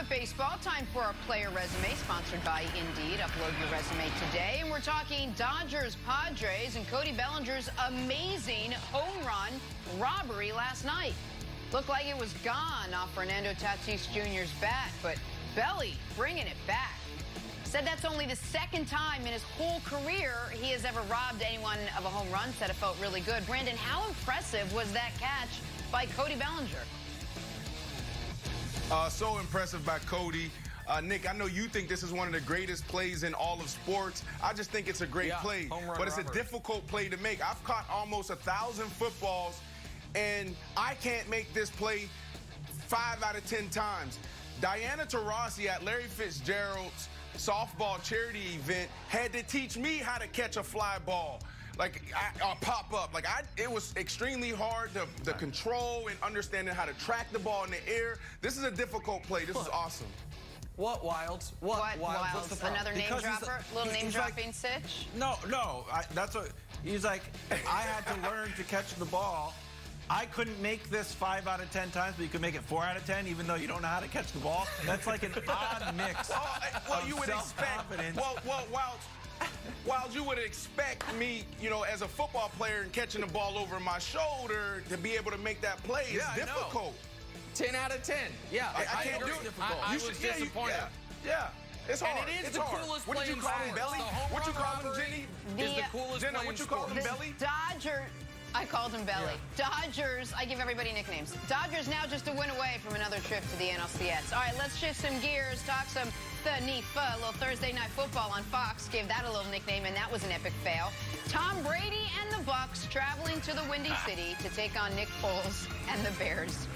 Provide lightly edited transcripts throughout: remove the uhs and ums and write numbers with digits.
about baseball. Time for our player resume, sponsored by Indeed. Upload your resume today. And we're talking Dodgers, Padres, and Cody Bellinger's amazing home run robbery last night. Looked like it was gone off Fernando Tatis Jr.'s bat, but Belly bringing it back. Said that's only the second time in his whole career he has ever robbed anyone of a home run. Said it felt really good. Brandon, how impressive was that catch by Cody Bellinger? So impressive by Cody. Nick, I know you think this is one of the greatest plays in all of sports. I just think it's a great play, but it's a difficult play to make. I've caught almost 1,000 footballs, and I can't make this play 5 out of 10 times. Diana Taurasi at Larry Fitzgerald's softball charity event had to teach me how to catch a fly ball. Like, pop up. Like, it was extremely hard to control and understanding how to track the ball in the air. This is a difficult play. This is awesome. What Wilds? What Wilds? What's the problem? Another name dropper? Little name dropping sitch? No. That's what he's like. I had to learn to catch the ball. I couldn't make this 5 out of 10 times, but you could make it 4 out of 10, even though you don't know how to catch the ball. That's like an odd mix. Well, you would expect. Wilds, you would expect me, as a football player and catching the ball over my shoulder to be able to make that play. It's difficult. 10 out of 10. Yeah, I can't do it. I was disappointed. Yeah. It's hard. And it is it's the hard. coolest What play did you in call him, sports. Belly? What you call him, Jenny? Is the coolest Jenna, play what in you call him, sports. Belly? I called him Belly. Yeah. Dodgers, I give everybody nicknames. Dodgers now just a win away from another trip to the NLCS. All right, let's shift some gears, talk some a little Thursday Night Football on Fox. Gave that a little nickname, and that was an epic fail. Tom Brady and the Bucs traveling to the Windy City to take on Nick Foles and the Bears.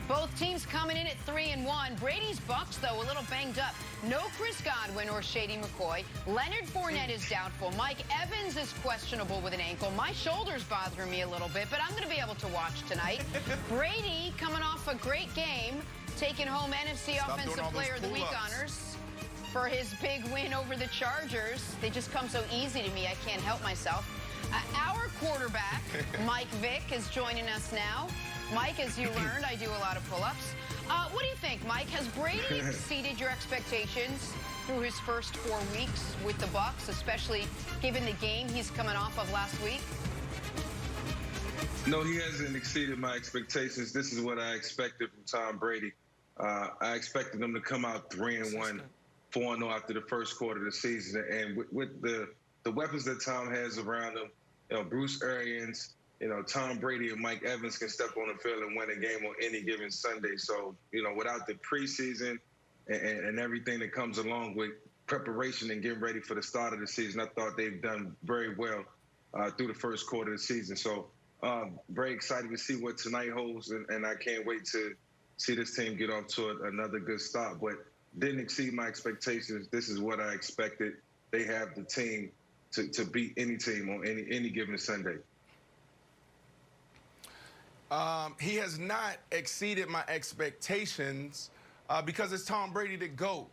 Both teams coming in at 3-1. Brady's Bucs, though, a little banged up. No Chris Godwin or Shady McCoy. Leonard Fournette is doubtful. Mike Evans is questionable with an ankle. My shoulder's bothering me a little bit, but I'm going to be able to watch tonight. Brady coming off a great game, taking home NFC Offensive Player of the Week honors for his big win over the Chargers. They just come so easy to me, I can't help myself. Our quarterback, Mike Vick, is joining us now. Mike, as you learned, I do a lot of pull-ups. What do you think, Mike? Has Brady exceeded your expectations through his first 4 weeks with the Bucs, especially given the game he's coming off of last week? No, he hasn't exceeded my expectations. This is what I expected from Tom Brady. I expected him to come out 3-1, 4-0 after the first quarter of the season. And with the weapons that Tom has around him, Bruce Arians, Tom Brady and Mike Evans can step on the field and win a game on any given Sunday. So, without the preseason and everything that comes along with preparation and getting ready for the start of the season, I thought they've done very well through the first quarter of the season. So, very excited to see what tonight holds, and I can't wait to see this team get off to another good start. But didn't exceed my expectations. This is what I expected. They have the team to beat any team on any given Sunday. He has not exceeded my expectations because it's Tom Brady to GOAT.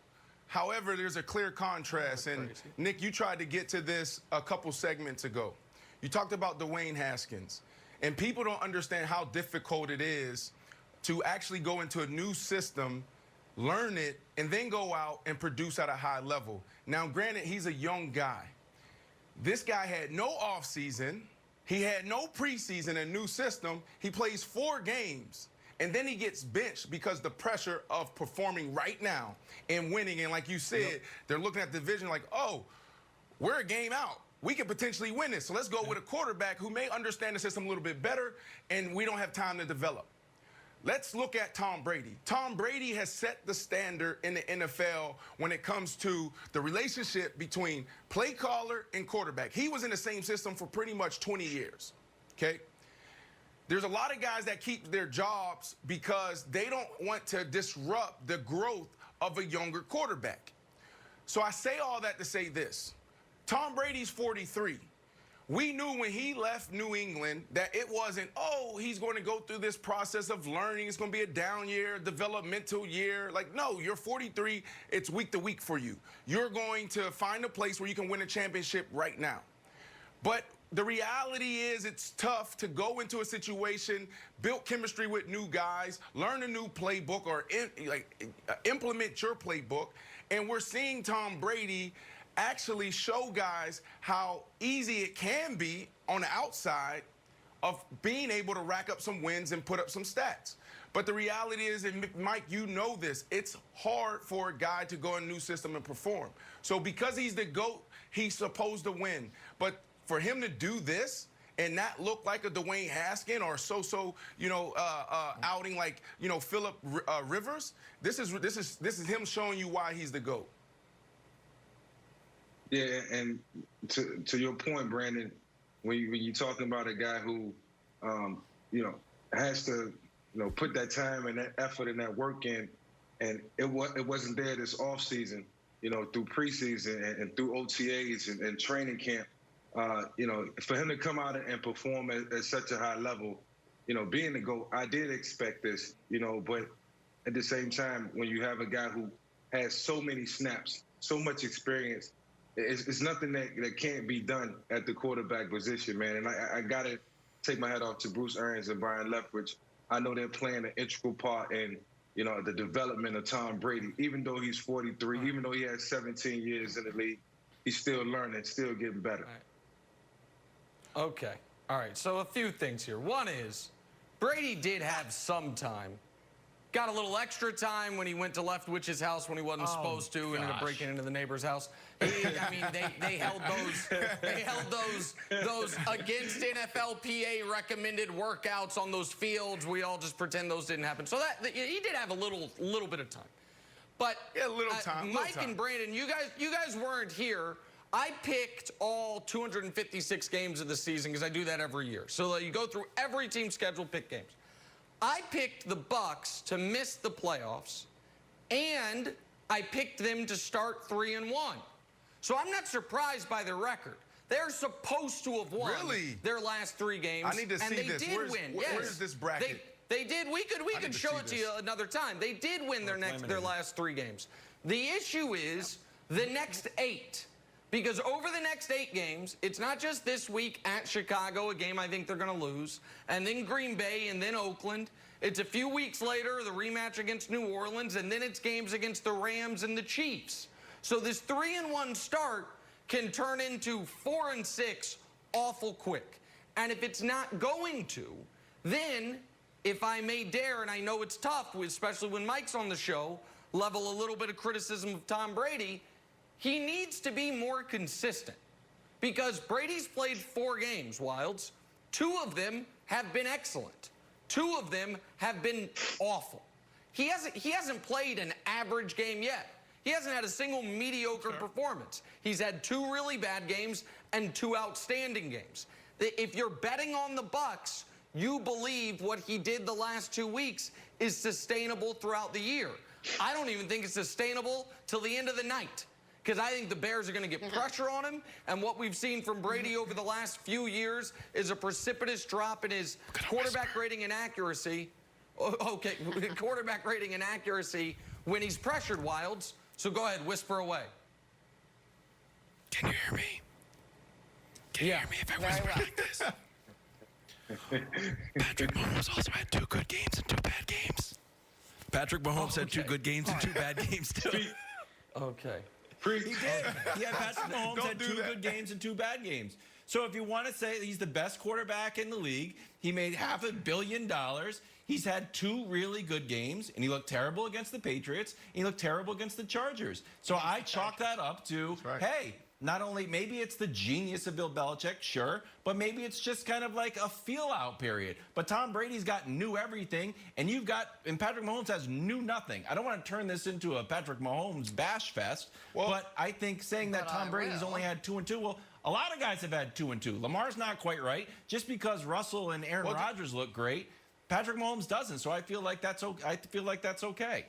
However, there's a clear contrast. And, Nick, you tried to get to this a couple segments ago. You talked about Dwayne Haskins. And people don't understand how difficult it is to actually go into a new system, learn it, and then go out and produce at a high level. Now, granted, he's a young guy. This guy had no offseason. He had no preseason, a new system. He plays 4 games, and then he gets benched because the pressure of performing right now and winning. And like you said, they're looking at the division like, oh, we're a game out. We could potentially win this. So let's go with a quarterback who may understand the system a little bit better, and we don't have time to develop. Let's look at Tom Brady. Tom Brady has set the standard in the NFL when it comes to the relationship between play caller and quarterback. He was in the same system for pretty much 20 years, okay? There's a lot of guys that keep their jobs because they don't want to disrupt the growth of a younger quarterback. So I say all that to say this. Tom Brady's 43. We knew when he left New England that it wasn't, oh, he's going to go through this process of learning. It's going to be a down year, developmental year. Like, no, you're 43. It's week to week for you. You're going to find a place where you can win a championship right now. But the reality is it's tough to go into a situation, build chemistry with new guys, learn a new playbook or implement your playbook. And we're seeing Tom Brady actually show guys how easy it can be on the outside of being able to rack up some wins and put up some stats. But the reality is, and Mike, you know this, it's hard for a guy to go in a new system and perform. So because he's the GOAT, he's supposed to win. But for him to do this and not look like a Dwayne Haskins or outing like, Phillip Rivers, this is him showing you why he's the GOAT. Yeah, and to your point, Brandon, when you're talking about a guy who, has to, put that time and that effort and that work in, and it wasn't there this offseason, through preseason and through OTAs and training camp, for him to come out and perform at such a high level, being the GOAT, I did expect this, but at the same time, when you have a guy who has so many snaps, so much experience, it's nothing that can't be done at the quarterback position, man. And I got to take my hat off to Bruce Arians and Brian Leftwich. I know they're playing an integral part in, the development of Tom Brady. Even though he's 43, even though he has 17 years in the league, he's still learning, still getting better. Okay. All right. So a few things here. One is Brady did have some time. Got a little extra time when he went to Leftwich's house when he wasn't supposed to, ended up breaking into the neighbor's house. They held those against NFLPA recommended workouts on those fields. We all just pretend those didn't happen. So that he did have a little bit of time. But yeah, little time. Mike and Brandon, you guys weren't here. I picked all 256 games of the season because I do that every year. So you go through every team's schedule, pick games. I picked the Bucs to miss the playoffs, and I picked them to start 3-1. So I'm not surprised by their record. They're supposed to have won their last 3 games. I need to see this. Did win. Where's this bracket? They did. We could show it to you another time. They did win their last 3 games. The issue is the next 8. Because over the next 8 games, it's not just this week at Chicago, a game I think they're going to lose, and then Green Bay, and then Oakland. It's a few weeks later, the rematch against New Orleans, and then it's games against the Rams and the Chiefs. So this 3-1 start can turn into 4-6 awful quick. And if it's not going to, then if I may dare, and I know it's tough, especially when Mike's on the show, level a little bit of criticism of Tom Brady, he needs to be more consistent because Brady's played 4 games, Wilds. 2 of them have been excellent. 2 of them have been awful. He hasn't played an average game yet. He hasn't had a single mediocre performance. He's had 2 really bad games and 2 outstanding games. If you're betting on the Bucs, you believe what he did the last 2 weeks is sustainable throughout the year. I don't even think it's sustainable till the end of the night. Because I think the Bears are going to get pressure on him. And what we've seen from Brady over the last few years is a precipitous drop in his quarterback rating and accuracy. Okay, quarterback rating and accuracy when he's pressured, Wilds. So go ahead, whisper away. Can you hear me? Can you hear me if I whisper like this? Patrick Mahomes also had 2 good games and 2 bad games. Patrick Mahomes had 2 good games and 2 bad games, too. Okay. He did. Yeah, Patrick Mahomes had 2 good games and 2 bad games. So if you want to say he's the best quarterback in the league, he made $500 million. He's had 2 really good games, and he looked terrible against the Patriots, and he looked terrible against the Chargers. So I chalk that up to, hey, not only maybe it's the genius of Bill Belichick, sure, but maybe it's just kind of like a feel-out period. But Tom Brady's got new everything, and Patrick Mahomes has new nothing. I don't want to turn this into a Patrick Mahomes bash fest, but I think saying that Tom Brady's only had 2-2, well, a lot of guys have had 2-2. Lamar's not quite right. Just because Russell and Aaron Rodgers look great, Patrick Mahomes doesn't. So I feel like that's okay.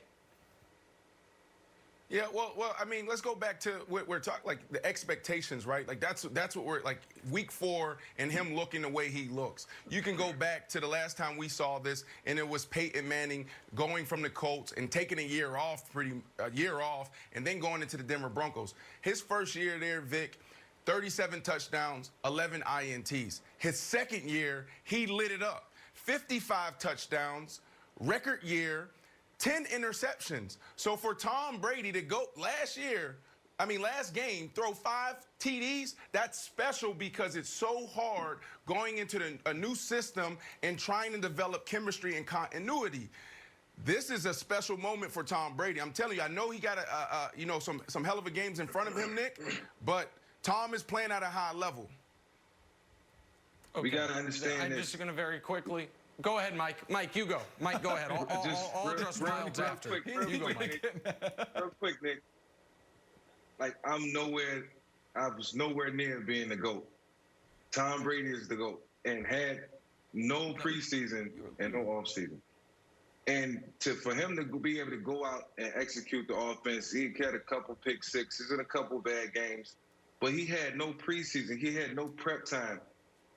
Yeah, well, I mean, let's go back to what we're talking, like the expectations, right? Like that's what we're like week 4 and him looking the way he looks. You can go back to the last time we saw this, and it was Peyton Manning going from the Colts and taking a year off, and then going into the Denver Broncos. His first year there, Vic, 37 touchdowns, 11 INTs. His second year, he lit it up. 55 touchdowns, record year, 10 interceptions. So for Tom Brady to go last game, throw 5 TDs, that's special because it's so hard going into a new system and trying to develop chemistry and continuity. This is a special moment for Tom Brady. I'm telling you, I know he got some hell of a games in front of him, Nick, but Tom is playing at a high level. Okay. We got to understand I'm just going to very quickly. Go ahead, Mike. Mike, you go. Mike, go ahead. I'll address Miles after. You go, Mike. Real quick, Nick. Like, I was nowhere near being the GOAT. Tom Brady is the GOAT and had no preseason and no offseason. And for him to be able to go out and execute the offense, he had a couple pick sixes and a couple bad games, but he had no preseason. He had no prep time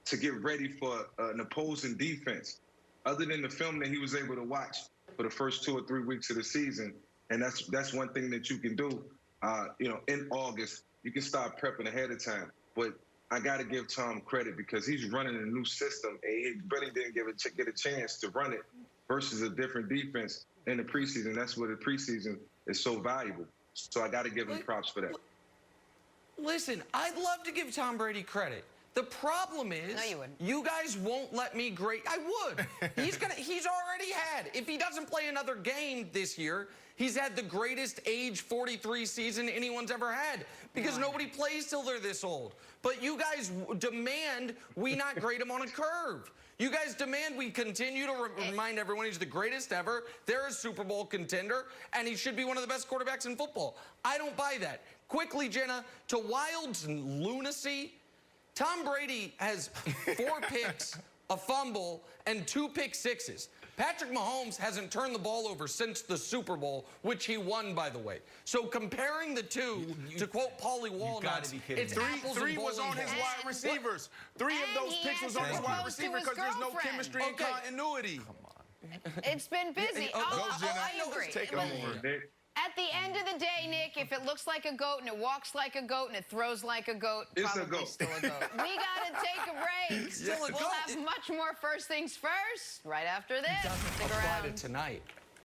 to get ready for an opposing defense, other than the film that he was able to watch for the first 2 or 3 weeks of the season. And that's one thing that you can do. In August, you can start prepping ahead of time. But I got to give Tom credit because he's running a new system, and he really didn't get a chance to run it versus a different defense in the preseason. That's where the preseason is so valuable. So I got to give him props for that. Listen, I'd love to give Tom Brady credit. The problem is, no, you wouldn't. You guys won't let me grade. I would. He's already had. If he doesn't play another game this year, he's had the greatest age 43 season anyone's ever had because nobody plays till they're this old. But you guys demand we not grade him on a curve. You guys demand we continue to remind everyone he's the greatest ever. They're a Super Bowl contender, and he should be one of the best quarterbacks in football. I don't buy that. Quickly, Jenna, to Wild's lunacy, Tom Brady has 4 picks, a fumble, and 2 pick sixes. Patrick Mahomes hasn't turned the ball over since the Super Bowl, which he won, by the way. So comparing the two, to quote Paulie Walnuts, it's apples Three and was on his wide receivers. 3 of those picks was on his wide receiver because there's no chemistry and continuity. Come on. It's been busy. I agree. Take over. At the end of the day, Nick, if it looks like a goat and it walks like a goat and it throws like a goat, it's probably still a goat. We got to take a break. Still a We'll goat. have much more First Things First right after this. Stick around. Tonight.